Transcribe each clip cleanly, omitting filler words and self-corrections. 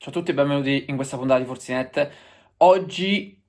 Ciao a tutti e benvenuti in questa puntata di Forzinet. Oggi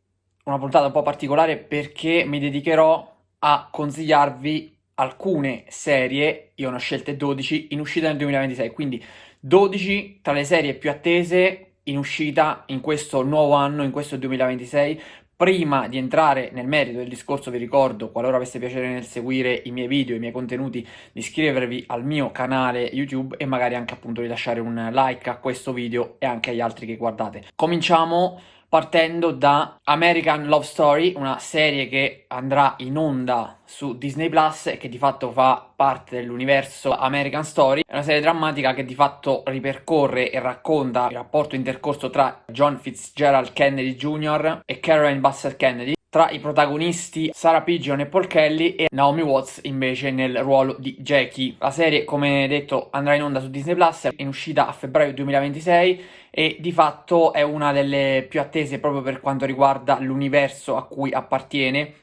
una puntata un po' particolare perché mi dedicherò a consigliarvi alcune serie, io ne ho scelte 12, in uscita nel 2026, quindi 12 tra le serie più attese in uscita in questo nuovo anno, in questo 2026. Prima di entrare nel merito del discorso vi ricordo, qualora aveste piacere nel seguire i miei video, i miei contenuti, di iscrivervi al mio canale YouTube e magari anche appunto di lasciare un like a questo video e anche agli altri che guardate. Cominciamo partendo da American Love Story, una serie che andrà in onda su Disney Plus e che di fatto fa parte dell'universo American Story. È una serie drammatica che di fatto ripercorre e racconta il rapporto intercorso tra John Fitzgerald Kennedy Jr. e Caroline Bassett Kennedy. Tra i protagonisti Sarah Pigeon e Paul Kelly e Naomi Watts invece nel ruolo di Jackie. La serie, come detto, andrà in onda su Disney Plus, è in uscita a febbraio 2026 e di fatto è una delle più attese proprio per quanto riguarda l'universo a cui appartiene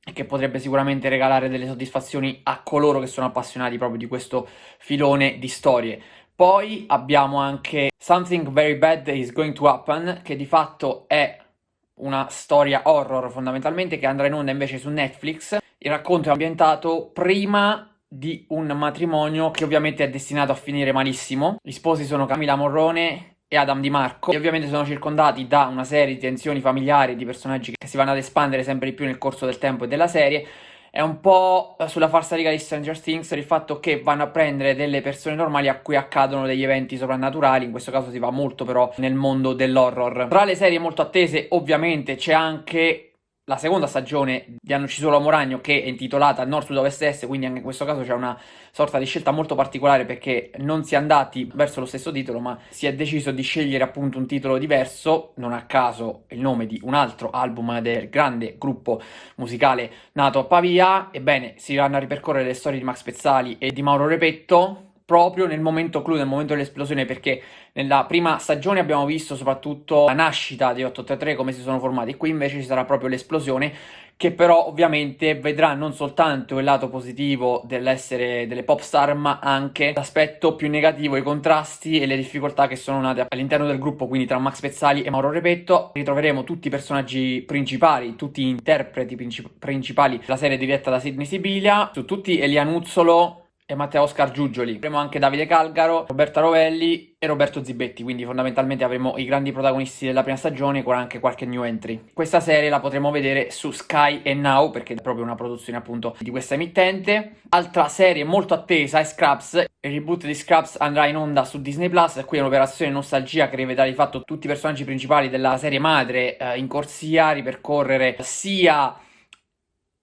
e che potrebbe sicuramente regalare delle soddisfazioni a coloro che sono appassionati proprio di questo filone di storie. Poi abbiamo anche Something Very Bad Is Going to Happen, che di fatto è una storia horror fondamentalmente che andrà in onda invece su Netflix. Il racconto è ambientato prima di un matrimonio che ovviamente è destinato a finire malissimo. Gli sposi sono Camila Morrone e Adam Di Marco e ovviamente sono circondati da una serie di tensioni familiari e di personaggi che si vanno ad espandere sempre di più nel corso del tempo e della serie. È un po' sulla falsariga di Stranger Things il fatto che vanno a prendere delle persone normali a cui accadono degli eventi soprannaturali, in questo caso si va molto però nel mondo dell'horror. Tra le serie molto attese ovviamente c'è anche la seconda stagione di Hanno ucciso l'uomo ragno, che è intitolata Nord Sud Ovest Est, quindi anche in questo caso c'è una sorta di scelta molto particolare perché non si è andati verso lo stesso titolo ma si è deciso di scegliere appunto un titolo diverso, non a caso il nome di un altro album del grande gruppo musicale nato a Pavia. Ebbene, si vanno a ripercorrere le storie di Max Pezzali e di Mauro Repetto proprio nel momento clou, nel momento dell'esplosione, perché nella prima stagione abbiamo visto soprattutto la nascita di 883, come si sono formati. Qui invece ci sarà proprio l'esplosione, che però ovviamente vedrà non soltanto il lato positivo dell'essere delle pop star, ma anche l'aspetto più negativo, i contrasti e le difficoltà che sono nate all'interno del gruppo, quindi tra Max Pezzali e Mauro Repetto. Ritroveremo tutti i personaggi principali, tutti gli interpreti principali della serie diretta da Sidney Sibilia, su tutti Elia Nuzzolo e Matteo Oscar Giugioli. Avremo anche Davide Calgaro, Roberta Rovelli e Roberto Zibetti, quindi fondamentalmente avremo i grandi protagonisti della prima stagione con anche qualche new entry. Questa serie la potremo vedere su Sky e Now perché è proprio una produzione appunto di questa emittente. Altra serie molto attesa è Scrubs. Il reboot di Scrubs andrà in onda su Disney Plus, qui è un'operazione nostalgia che rivedrà di fatto tutti i personaggi principali della serie madre in corsia, ripercorrere sia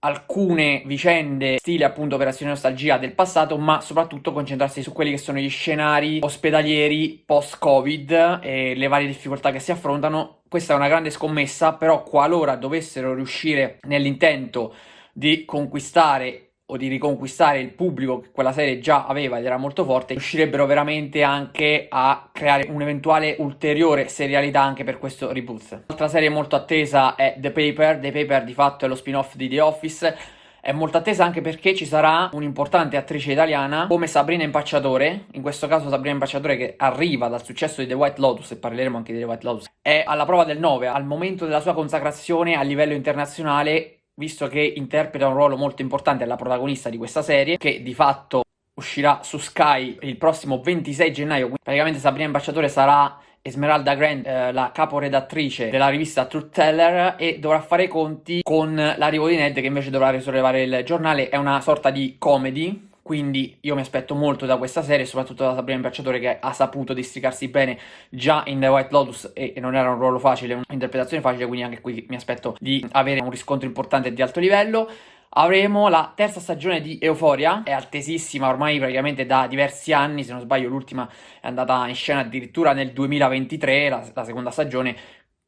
alcune vicende stile appunto Operazione Nostalgia del passato, ma soprattutto concentrarsi su quelli che sono gli scenari ospedalieri post-Covid e le varie difficoltà che si affrontano. Questa è una grande scommessa, però qualora dovessero riuscire nell'intento di conquistare o di riconquistare il pubblico che quella serie già aveva ed era molto forte, riuscirebbero veramente anche a creare un'eventuale ulteriore serialità anche per questo reboot. Altra serie molto attesa è The Paper. The Paper di fatto è lo spin-off di The Office. È molto attesa anche perché ci sarà un'importante attrice italiana come Sabrina Impacciatore, in questo caso Sabrina Impacciatore che arriva dal successo di The White Lotus, e parleremo anche di The White Lotus, è alla prova del 9 al momento della sua consacrazione a livello internazionale, visto che interpreta un ruolo molto importante alla protagonista di questa serie, che di fatto uscirà su Sky il prossimo 26 gennaio. Quindi praticamente Sabrina Impacciatore sarà Esmeralda Grant, la caporedattrice della rivista Truth Teller, e dovrà fare i conti con l'arrivo di Ned che invece dovrà risollevare il giornale. È una sorta di comedy, quindi io mi aspetto molto da questa serie, soprattutto da Sabrina Impacciatore che ha saputo districarsi bene già in The White Lotus e non era un ruolo facile, un'interpretazione facile, quindi anche qui mi aspetto di avere un riscontro importante e di alto livello. Avremo la terza stagione di Euphoria, è attesissima ormai praticamente da diversi anni, se non sbaglio l'ultima è andata in scena addirittura nel 2023, la seconda stagione,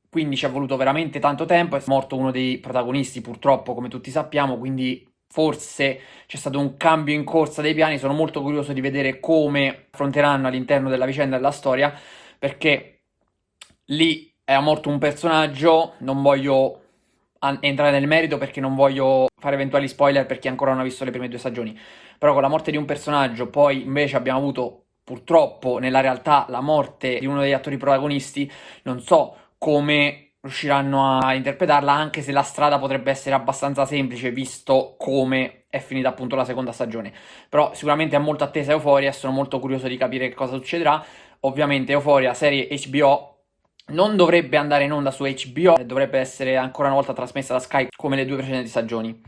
quindi ci è voluto veramente tanto tempo, è morto uno dei protagonisti purtroppo come tutti sappiamo, quindi forse c'è stato un cambio in corsa dei piani. Sono molto curioso di vedere come affronteranno all'interno della vicenda della storia, perché lì è morto un personaggio, non voglio entrare nel merito perché non voglio fare eventuali spoiler per chi ancora non ha visto le prime due stagioni, però con la morte di un personaggio poi invece abbiamo avuto purtroppo nella realtà la morte di uno degli attori protagonisti, non so come riusciranno a interpretarla, anche se la strada potrebbe essere abbastanza semplice visto come è finita appunto la seconda stagione. Però sicuramente è molto attesa Euphoria e sono molto curioso di capire che cosa succederà. Ovviamente Euphoria, serie HBO, non dovrebbe andare in onda su HBO, dovrebbe essere ancora una volta trasmessa da Sky come le due precedenti stagioni.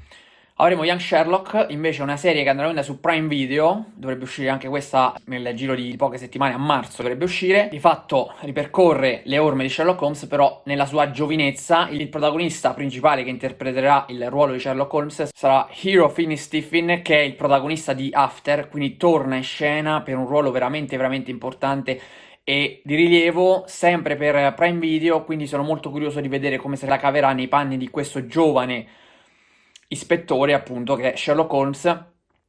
Avremo Young Sherlock, invece una serie che andrà in onda su Prime Video, dovrebbe uscire anche questa nel giro di poche settimane, a marzo dovrebbe uscire. Di fatto ripercorre le orme di Sherlock Holmes, però nella sua giovinezza. Il protagonista principale che interpreterà il ruolo di Sherlock Holmes sarà Hero Finney Stephen, che è il protagonista di After, quindi torna in scena per un ruolo veramente veramente importante e di rilievo, sempre per Prime Video, quindi sono molto curioso di vedere come se la caverà nei panni di questo giovane ispettore, appunto, che è Sherlock Holmes,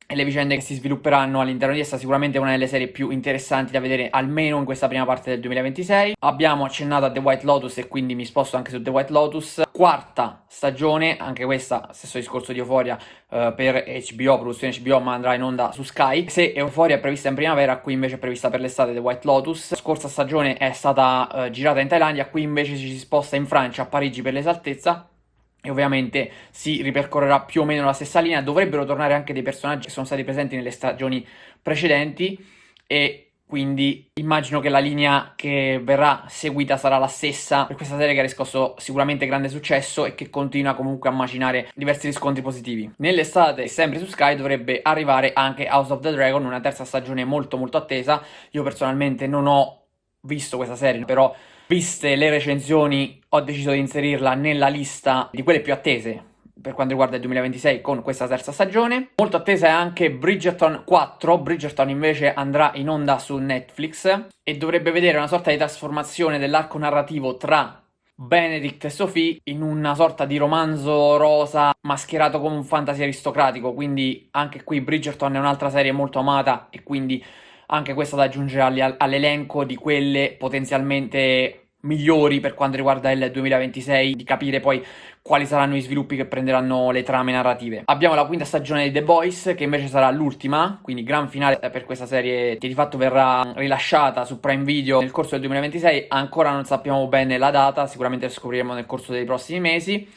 e le vicende che si svilupperanno all'interno di essa. Sicuramente è una delle serie più interessanti da vedere almeno in questa prima parte del 2026. Abbiamo accennato a The White Lotus e quindi mi sposto anche su The White Lotus. Quarta stagione, anche questa, stesso discorso di Euphoria, per HBO, produzione HBO, ma andrà in onda su Sky. Se Euphoria è prevista in primavera, qui invece è prevista per l'estate The White Lotus. La scorsa stagione è stata girata in Thailandia, qui invece ci si sposta in Francia, a Parigi per l'esaltezza. E ovviamente si ripercorrerà più o meno la stessa linea. Dovrebbero tornare anche dei personaggi che sono stati presenti nelle stagioni precedenti e quindi immagino che la linea che verrà seguita sarà la stessa per questa serie che ha riscosso sicuramente grande successo e che continua comunque a macinare diversi riscontri positivi. Nell'estate, sempre su Sky, dovrebbe arrivare anche House of the Dragon, una terza stagione molto molto attesa. Io personalmente non ho visto questa serie, però viste le recensioni ho deciso di inserirla nella lista di quelle più attese per quanto riguarda il 2026 con questa terza stagione. Molto attesa è anche Bridgerton 4. Bridgerton invece andrà in onda su Netflix e dovrebbe vedere una sorta di trasformazione dell'arco narrativo tra Benedict e Sophie in una sorta di romanzo rosa mascherato come un fantasy aristocratico, quindi anche qui Bridgerton è un'altra serie molto amata e quindi anche questa da aggiungere all'elenco di quelle potenzialmente migliori per quanto riguarda il 2026, di capire poi quali saranno gli sviluppi che prenderanno le trame narrative. Abbiamo la quinta stagione di The Boys, che invece sarà l'ultima, quindi gran finale per questa serie che di fatto verrà rilasciata su Prime Video nel corso del 2026. Ancora non sappiamo bene la data, sicuramente lo scopriremo nel corso dei prossimi mesi.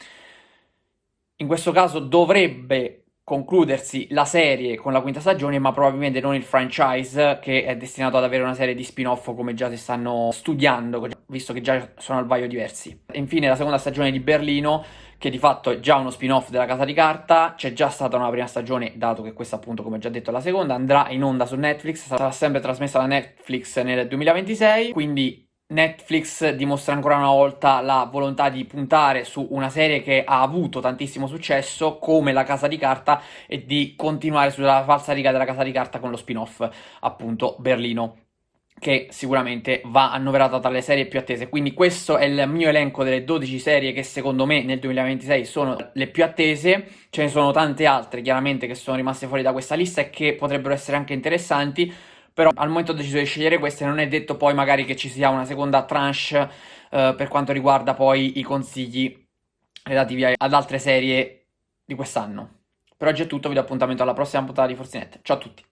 In questo caso dovrebbe concludersi la serie con la quinta stagione, ma probabilmente non il franchise, che è destinato ad avere una serie di spin-off come già si stanno studiando, visto che già sono al vaio diversi. E infine la seconda stagione di Berlino, che di fatto è già uno spin-off della Casa di Carta. C'è già stata una prima stagione, dato che questa appunto, come già detto, è la seconda. Andrà in onda su Netflix, sarà sempre trasmessa da Netflix nel 2026, quindi Netflix dimostra ancora una volta la volontà di puntare su una serie che ha avuto tantissimo successo come La Casa di Carta e di continuare sulla falsariga della Casa di Carta con lo spin-off, appunto Berlino, che sicuramente va annoverata tra le serie più attese. Quindi questo è il mio elenco delle 12 serie che secondo me nel 2026 sono le più attese. Ce ne sono tante altre chiaramente che sono rimaste fuori da questa lista e che potrebbero essere anche interessanti, però al momento ho deciso di scegliere queste. Non è detto poi magari che ci sia una seconda tranche per quanto riguarda poi i consigli relativi ad altre serie di quest'anno. Per oggi è tutto, vi do appuntamento alla prossima puntata di Forzinet. Ciao a tutti!